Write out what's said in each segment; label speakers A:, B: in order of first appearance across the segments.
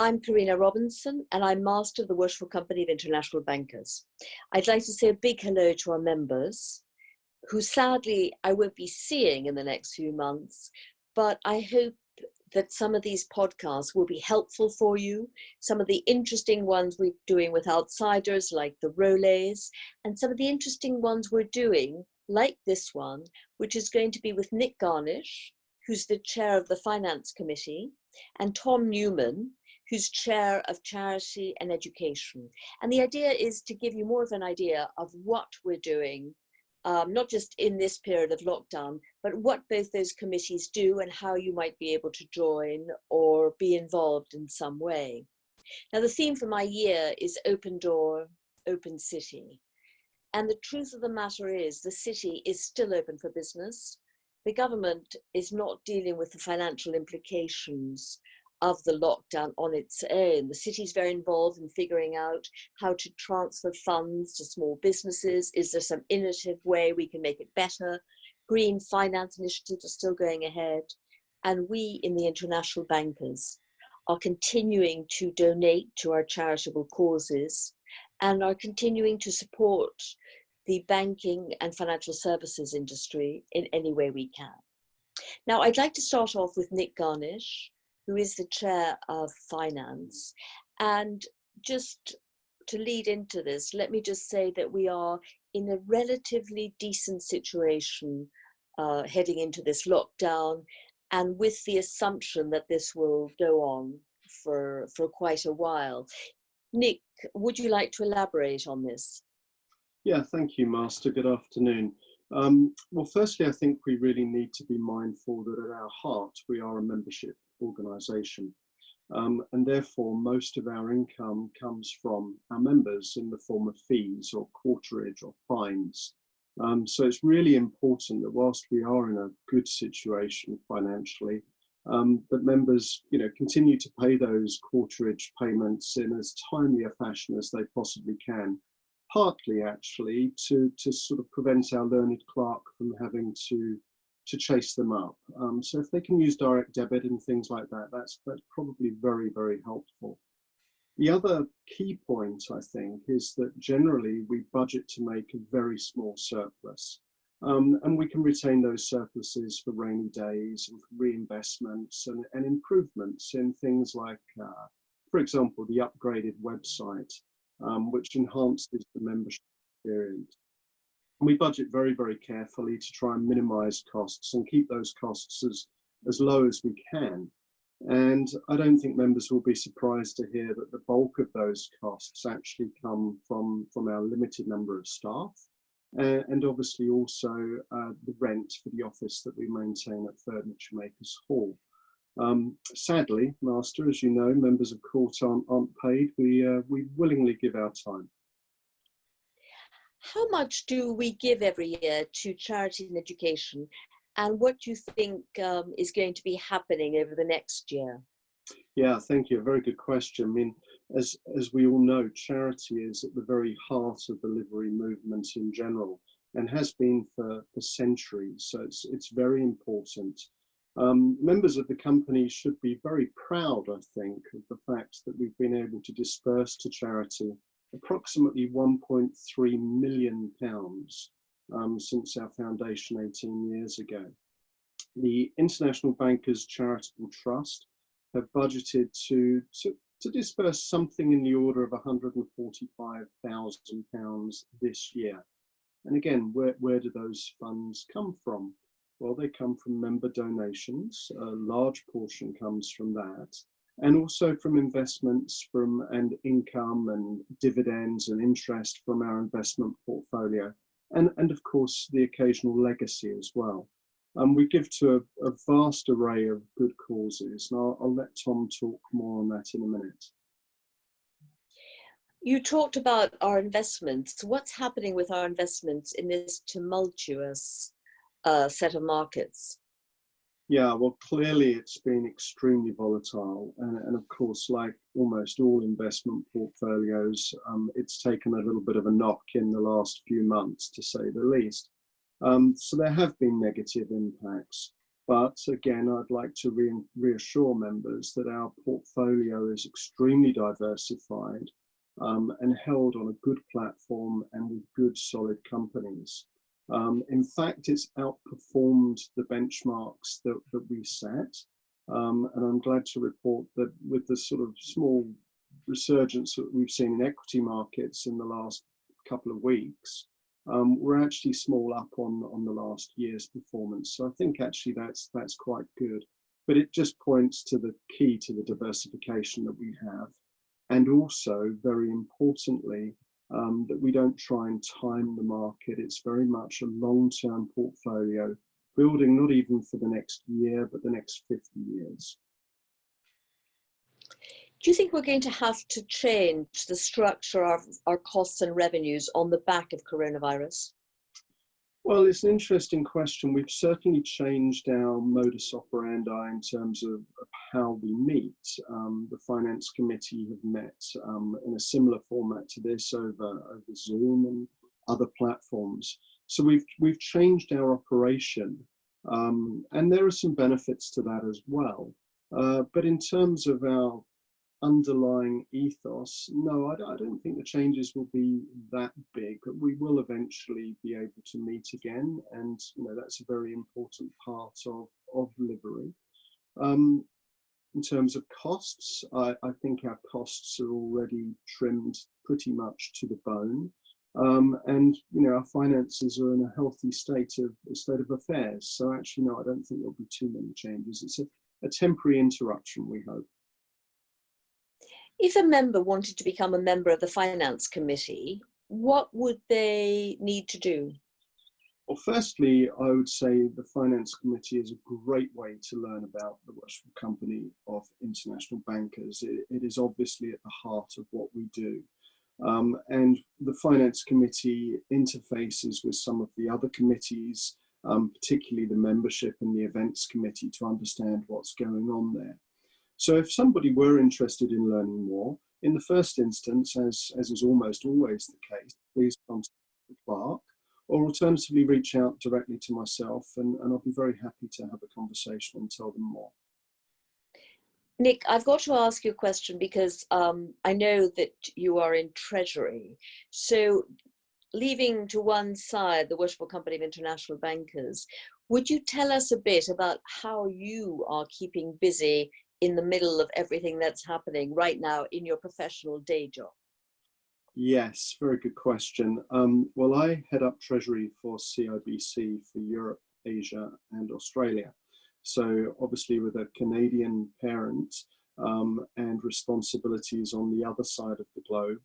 A: I'm Karina Robinson, and I'm Master of the Worshipful Company of International Bankers. I'd like to say a big hello to our members, who sadly I won't be seeing in the next few months, but I hope that some of these podcasts will be helpful for you. Some of the interesting ones we're doing with outsiders, like the Rolets, and some of the interesting ones we're doing, like this one, which is going to be with Nick Garnish, who's the chair of the Finance Committee, and Tom Newman, who's chair of Charity and Education. And the idea is to give you more of an idea of what we're doing, not just in this period of lockdown, but what both those committees do and how you might be able to join or be involved in some way. Now, the theme for my year is Open Door, Open City. And the truth of the matter is the city is still open for business. The government is not dealing with the financial implications of the lockdown on its own. The city's very involved in figuring out how to transfer funds to small businesses. Is there some innovative way we can make it better? Green finance initiatives are still going ahead. And we in the International Bankers are continuing to donate to our charitable causes and are continuing to support the banking and financial services industry in any way we can. Now, I'd like to start off with Nick Garnish, who is the chair of finance. And just to lead into this, let me just say that we are in a relatively decent situation heading into this lockdown, and with the assumption that this will go on for quite a while. Nick, would you like to elaborate on this?
B: Yeah, thank you, Master. Good afternoon. Well, firstly, I think we really need to be mindful that at our heart, we are a membership organisation. And therefore, most of our income comes from our members in the form of fees or quarterage or fines. So it's really important that whilst we are in a good situation financially, that members, continue to pay those quarterage payments in as timely a fashion as they possibly can. Partly actually to sort of prevent our learned clerk from having to chase them up. So if they can use direct debit and things like that, that's probably very, very helpful. The other key point, I think, is that generally we budget to make a very small surplus. And we can retain those surpluses for rainy days and for reinvestments and improvements in things like, for example, the upgraded website, which enhances the membership experience. And we budget very, very carefully to try and minimize costs and keep those costs as low as we can. And I don't think members will be surprised to hear that the bulk of those costs actually come from our limited number of staff, and obviously also the rent for the office that we maintain at Furniture Makers Hall. Sadly, Master, as you know, members of court aren't paid. We willingly give our time.
A: How much do we give every year to charity and education? And what do you think is going to be happening over the next year?
B: Yeah, thank you. A very good question. I mean, as we all know, charity is at the very heart of the livery movement in general and has been for centuries. So it's very important. Members of the company should be very proud, I think, of the fact that we've been able to disperse to charity approximately £1.3 million since our foundation 18 years ago. The International Bankers Charitable Trust have budgeted to disperse something in the order of £145,000 this year. And again, where do those funds come from? Well, they come from member donations. A large portion comes from that, and also from investments and income and dividends and interest from our investment portfolio, and of course the occasional legacy as well. We give to a vast array of good causes, and I'll let Tom talk more on that in a minute.
A: You talked about our investments. What's happening with our investments in this tumultuous set of markets?
B: Yeah, well, clearly it's been extremely volatile. And of course, like almost all investment portfolios, it's taken a little bit of a knock in the last few months, to say the least. So there have been negative impacts. But again, I'd like to reassure members that our portfolio is extremely diversified and held on a good platform and with good solid companies. In fact, it's outperformed the benchmarks that we set. And I'm glad to report that with the sort of small resurgence that we've seen in equity markets in the last couple of weeks, we're actually small up on the last year's performance. So I think actually that's quite good. But it just points to the key to the diversification that we have. And also, very importantly, that we don't try and time the market. It's very much a long-term portfolio, building not even for the next year, but the next 50 years.
A: Do you think we're going to have to change the structure of our costs and revenues on the back of coronavirus?
B: Well, it's an interesting question. We've certainly changed our modus operandi in terms of how we meet. The Finance Committee have met in a similar format to this over Zoom and other platforms. So we've changed our operation, and there are some benefits to that as well. But in terms of our underlying ethos, no, I don't think the changes will be that big. We will eventually be able to meet again, and that's a very important part of Livery. In terms of costs, I think our costs are already trimmed pretty much to the bone, and our finances are in a healthy state of affairs. So actually, no, I don't think there'll be too many changes. It's a temporary interruption, we hope.
A: If a member wanted to become a member of the Finance Committee, what would they need to do?
B: Well, firstly, I would say the Finance Committee is a great way to learn about the Worshipful Company of International Bankers. It is obviously at the heart of what we do. And the Finance Committee interfaces with some of the other committees, particularly the Membership and the Events Committee, to understand what's going on there. So if somebody were interested in learning more, in the first instance, as is almost always the case, please contact the clerk, or alternatively reach out directly to myself, and I'll be very happy to have a conversation and tell them more.
A: Nick, I've got to ask you a question because I know that you are in Treasury. So leaving to one side the Worshipful Company of International Bankers, would you tell us a bit about how you are keeping busy in the middle of everything that's happening right now in your professional day job?
B: Yes, very good question. Well, I head up Treasury for CIBC for Europe, Asia and Australia. So obviously with a Canadian parent and responsibilities on the other side of the globe,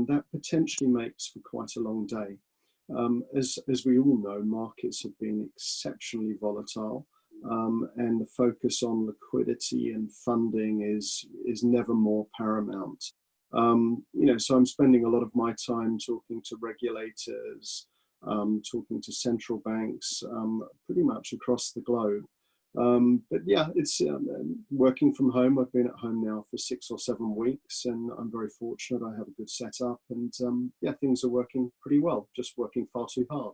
B: that potentially makes for quite a long day. As we all know, markets have been exceptionally volatile. And the focus on liquidity and funding is never more paramount. So I'm spending a lot of my time talking to regulators, talking to central banks, pretty much across the globe. But yeah, it's working from home. I've been at home now for 6 or 7 weeks, and I'm very fortunate. I have a good setup, and yeah, things are working pretty well, just working far too hard.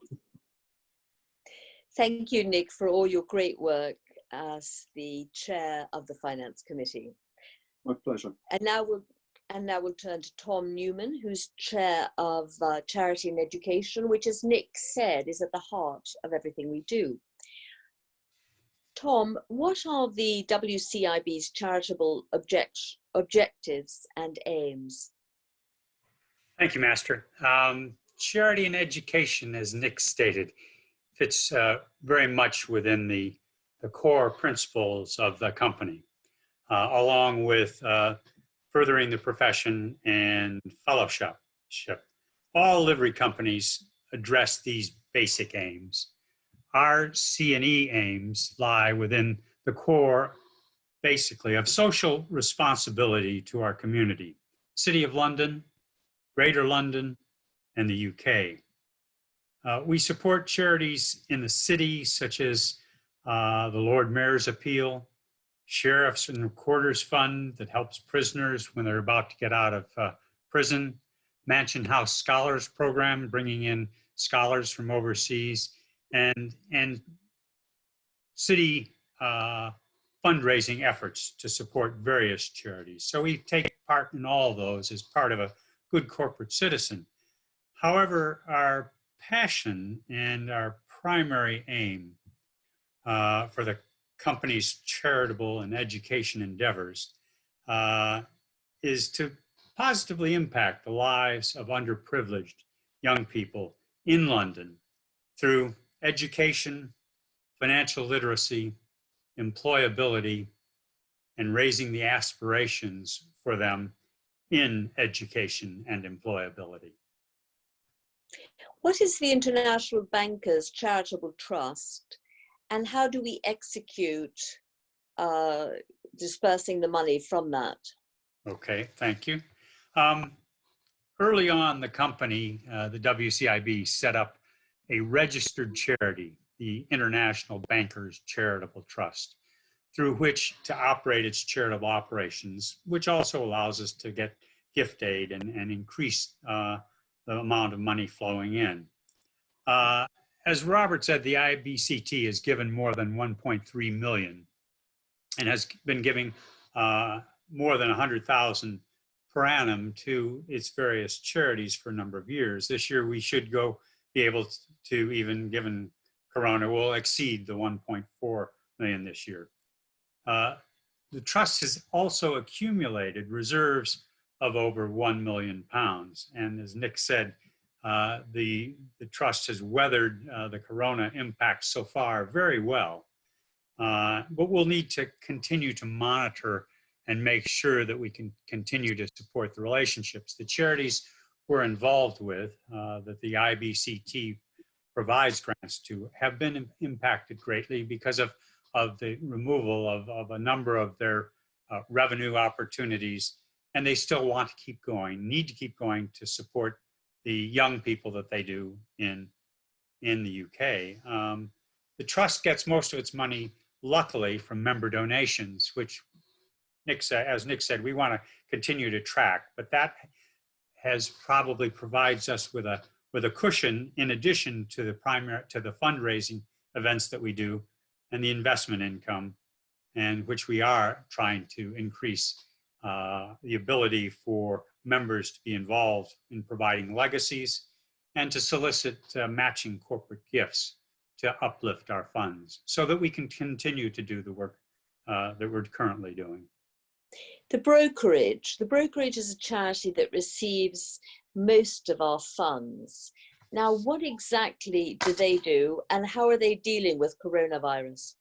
A: Thank you, Nick, for all your great work as the chair of the Finance Committee.
B: My pleasure.
A: And now we'll turn to Tom Newman, who's chair of Charity and Education, which, as Nick said, is at the heart of everything we do. Tom, what are the WCIB's charitable objectives and aims?
C: Thank you, Master. Charity and education, as Nick stated, fits very much within the core principles of the company, along with furthering the profession and fellowship. All livery companies address these basic aims. Our C&E aims lie within the core, basically, of social responsibility to our community, City of London, Greater London, and the UK. We support charities in the city, such as the Lord Mayor's Appeal, Sheriff's and Recorder's Fund that helps prisoners when they're about to get out of prison, Mansion House Scholars Program, bringing in scholars from overseas, and city fundraising efforts to support various charities. So we take part in all those as part of a good corporate citizen. However, our passion and our primary aim for the company's charitable and education endeavors is to positively impact the lives of underprivileged young people in London through education, financial literacy, employability, and raising the aspirations for them in education and employability.
A: What is the International Bankers Charitable Trust, and how do we execute dispersing the money from that?
C: Okay, thank you. Early on, the company, the WCIB, set up a registered charity, the International Bankers Charitable Trust, through which to operate its charitable operations, which also allows us to get gift aid and increase the amount of money flowing in. As Robert said, the IBCT has given more than 1.3 million and has been giving more than 100,000 per annum to its various charities for a number of years. This year we should be able to, even given Corona, will exceed the 1.4 million this year. The trust has also accumulated reserves of over £1 million. And as Nick said, the trust has weathered the Corona impact so far very well. But we'll need to continue to monitor and make sure that we can continue to support the relationships. The charities we're involved with, that the IBCT provides grants to, have been impacted greatly because of the removal of a number of their revenue opportunities, and they still want to keep going, need to keep going to support the young people that they do in the UK. The trust gets most of its money, luckily, from member donations, which as Nick said, we want to continue to track, but that probably provides us with a cushion in addition to the fundraising events that we do and the investment income, and which we are trying to increase the ability for members to be involved in providing legacies and to solicit matching corporate gifts to uplift our funds so that we can continue to do the work that we're currently doing.
A: The brokerage is a charity that receives most of our funds. Now, what exactly do they do, and how are they dealing with coronavirus?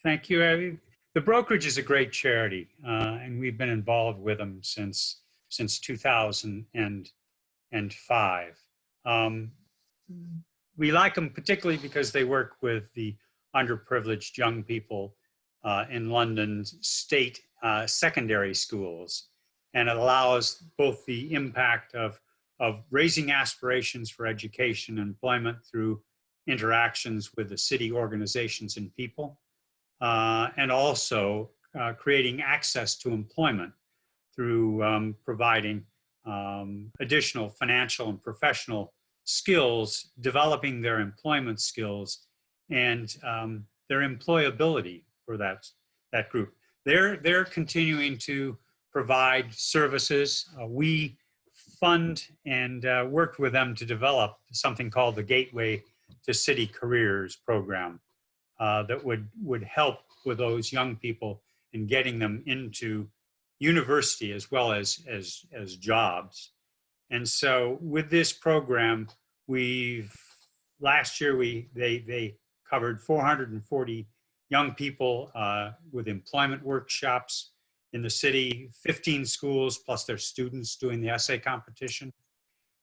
C: Thank you. The brokerage is a great charity, and we've been involved with them since 2005. We like them particularly because they work with the underprivileged young people in London's state secondary schools, and it allows both the impact of raising aspirations for education and employment through interactions with the city organizations and people, and also creating access to employment through providing additional financial and professional skills, developing their employment skills and their employability for that group. They're continuing to provide services. We fund and worked with them to develop something called the Gateway to City Careers program that would help with those young people in getting them into university as well as jobs. And so with this program, last year they covered 440 young people with employment workshops in the city, 15 schools plus their students doing the essay competition,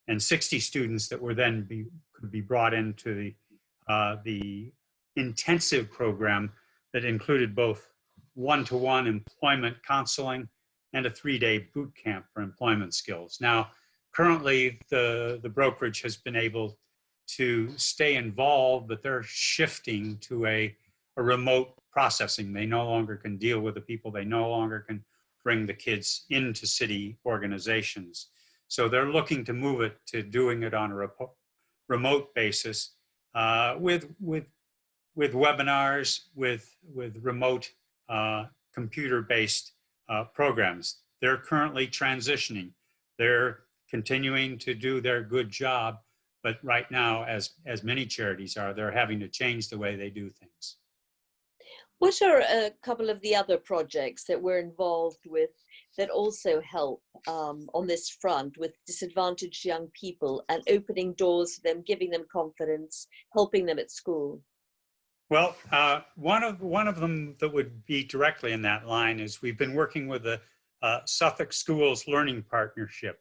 C: and 60 students that were then could be brought into the intensive program that included both one-to-one employment counseling and a 3-day boot camp for employment skills. Now, currently the brokerage has been able to stay involved, but they're shifting to a remote processing. They no longer can deal with the people. They no longer can bring the kids into city organizations. So they're looking to move it to doing it on a remote basis with with webinars, with remote computer-based programs. They're currently transitioning. They're continuing to do their good job, but right now, as many charities are, they're having to change the way they do things.
A: What are a couple of the other projects that we're involved with that also help on this front with disadvantaged young people and opening doors to them, giving them confidence, helping them at school?
C: Well, one of them that would be directly in that line is we've been working with the Suffolk Schools Learning Partnership.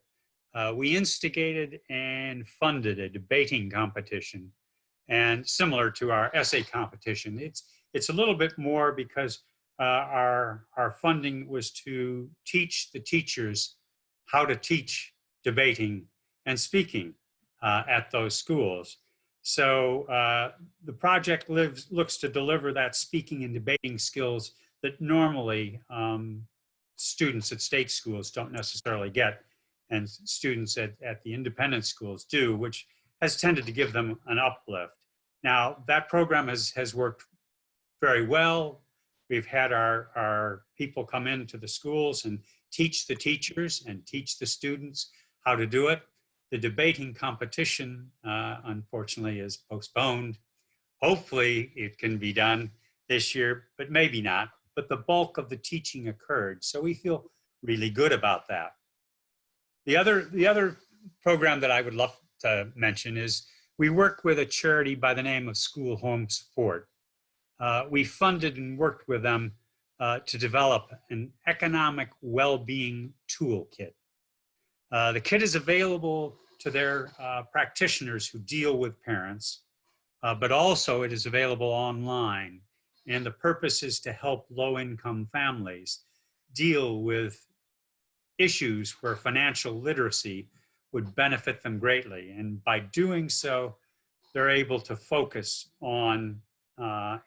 C: We instigated and funded a debating competition, and similar to our essay competition. It's a little bit more because our funding was to teach the teachers how to teach debating and speaking at those schools. So the project looks to deliver that speaking and debating skills that normally students at state schools don't necessarily get, and students at the independent schools do, which has tended to give them an uplift. Now, that program has worked very well. We've had our people come into the schools and teach the teachers and teach the students how to do it. The debating competition, unfortunately, is postponed. Hopefully, it can be done this year, but maybe not. But the bulk of the teaching occurred, so we feel really good about that. The other program that I would love to mention is we work with a charity by the name of School Home Support. We funded and worked with them to develop an economic well-being toolkit. The kit is available to their practitioners who deal with parents, but also it is available online. And the purpose is to help low-income families deal with issues where financial literacy would benefit them greatly. And by doing so, they're able to focus on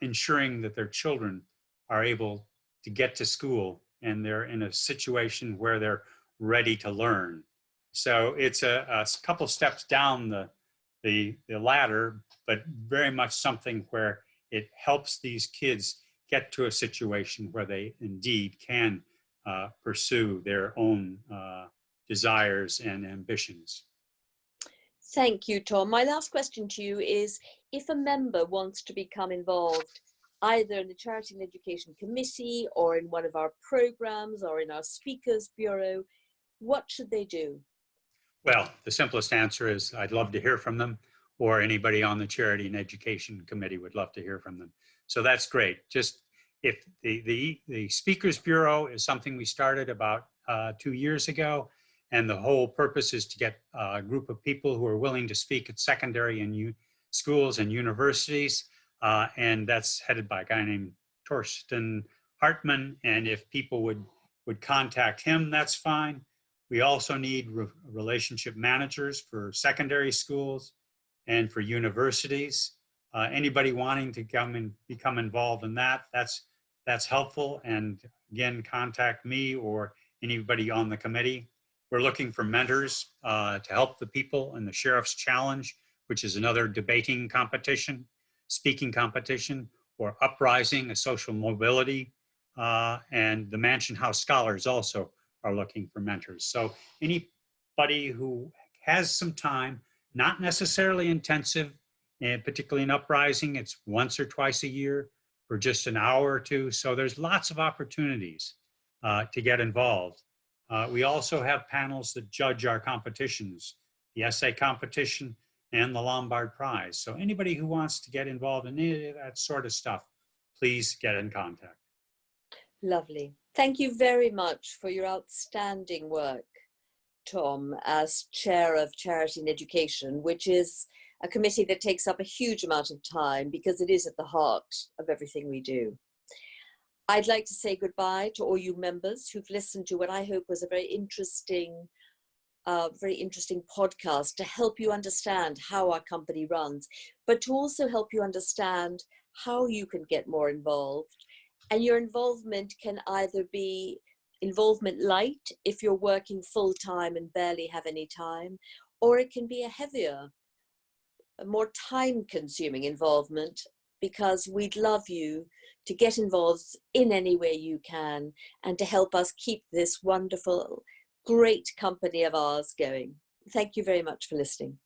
C: ensuring that their children are able to get to school and they're in a situation where they're ready to learn. So it's a couple steps down the ladder, but very much something where it helps these kids get to a situation where they indeed can pursue their own desires and ambitions.
A: Thank you, Tom. My last question to you is, if a member wants to become involved either in the Charity and Education Committee or in one of our programs or in our Speakers Bureau, what should they do?
C: Well, the simplest answer is I'd love to hear from them, or anybody on the Charity and Education Committee would love to hear from them. So that's great. Just if the Speakers Bureau is something we started about 2 years ago, and the whole purpose is to get a group of people who are willing to speak at secondary and schools and universities, and that's headed by a guy named Torsten Hartman, and if people would contact him, that's fine. We also need relationship managers for secondary schools and for universities. Anybody wanting to come and become involved in that, that's helpful. And again, contact me or anybody on the committee. We're looking for mentors to help the people in the Sheriff's Challenge, which is another debating competition, speaking competition, or Uprising, a social mobility, and the Mansion House Scholars also are looking for mentors. So anybody who has some time, not necessarily intensive, and particularly in Uprising, it's once or twice a year for just an hour or two. So there's lots of opportunities to get involved. We also have panels that judge our competitions, the essay competition and the Lombard Prize. So anybody who wants to get involved in any of that sort of stuff, please get in contact.
A: Lovely. Thank you very much for your outstanding work, Tom, as Chair of Charity and Education, which is a committee that takes up a huge amount of time because it is at the heart of everything we do. I'd like to say goodbye to all you members who've listened to what I hope was a very interesting podcast to help you understand how our company runs, but to also help you understand how you can get more involved. And your involvement can either be involvement light if you're working full time and barely have any time, or it can be a heavier, a more time consuming involvement because we'd love you to get involved in any way you can and to help us keep this wonderful, great company of ours going. Thank you very much for listening.